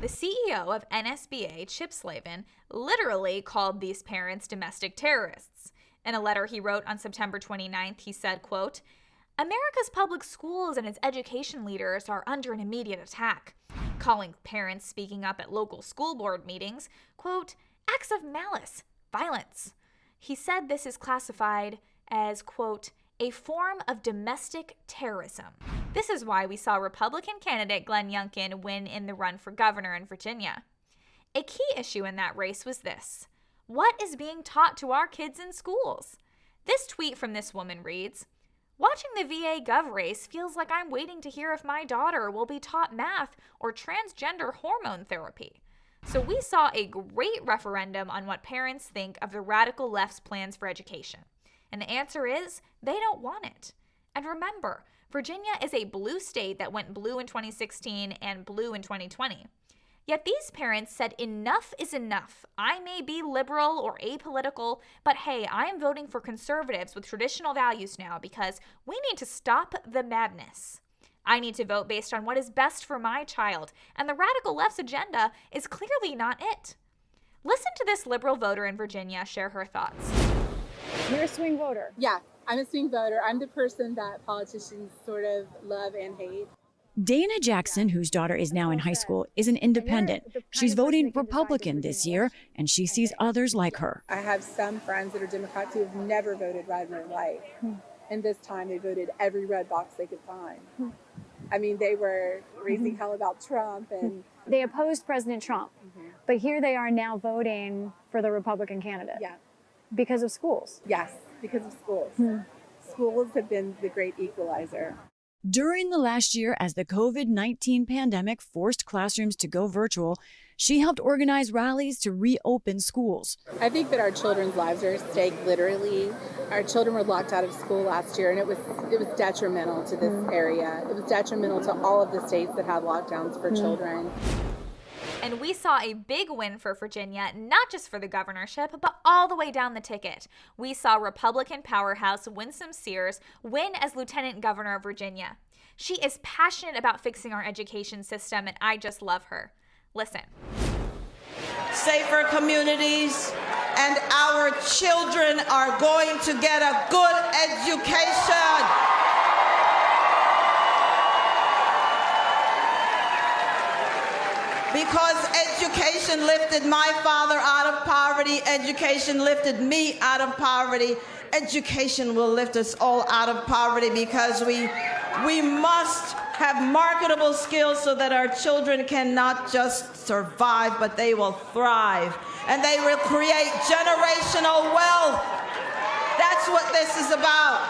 the CEO of NSBA, Chip Slavin, literally called these parents domestic terrorists. In a letter he wrote on September 29th, he said, quote, "America's public schools and its education leaders are under an immediate attack," calling parents speaking up at local school board meetings, quote, "acts of malice, violence." He said this is classified as, quote, "a form of domestic terrorism." This is why we saw Republican candidate Glenn Youngkin win in the run for governor in Virginia. A key issue in that race was this: what is being taught to our kids in schools? This tweet from this woman reads, "Watching the VA Gov race feels like I'm waiting to hear if my daughter will be taught math or transgender hormone therapy." So we saw a great referendum on what parents think of the radical left's plans for education. And the answer is, they don't want it. And remember, Virginia is a blue state that went blue in 2016 and blue in 2020. Yet these parents said enough is enough. I may be liberal or apolitical, but hey, I am voting for conservatives with traditional values now because we need to stop the madness. I need to vote based on what is best for my child, and the radical left's agenda is clearly not it. Listen to this liberal voter in Virginia share her thoughts. You're a swing voter. Yeah, I'm a swing voter. I'm the person that politicians sort of love and hate. Dana Jackson, whose daughter is now in high school, is an independent. She's voting Republican this year, and she sees others like her. I have some friends that are Democrats who have never voted red in their life. And this time they voted every red box they could find. I mean, they were raising hell about Trump. And they opposed President Trump, but here they are now voting for the Republican candidate. Yeah. Because of schools. Yes, because of schools. Schools have been the great equalizer. During the last year, as the COVID-19 pandemic forced classrooms to go virtual, she helped organize rallies to reopen schools. I think that our children's lives are at stake, literally. Our children were locked out of school last year, and it was detrimental to this area. It was detrimental to all of the states that have lockdowns for children. And we saw a big win for Virginia, not just for the governorship, but all the way down the ticket. We saw Republican powerhouse Winsome Sears win as Lieutenant Governor of Virginia. She is passionate about fixing our education system, and I just love her. Listen. Safer communities, and our children are going to get a good education. Because education lifted my father out of poverty, education lifted me out of poverty, education will lift us all out of poverty, because we must have marketable skills so that our children can not just survive, but they will thrive. And they will create generational wealth. That's what this is about.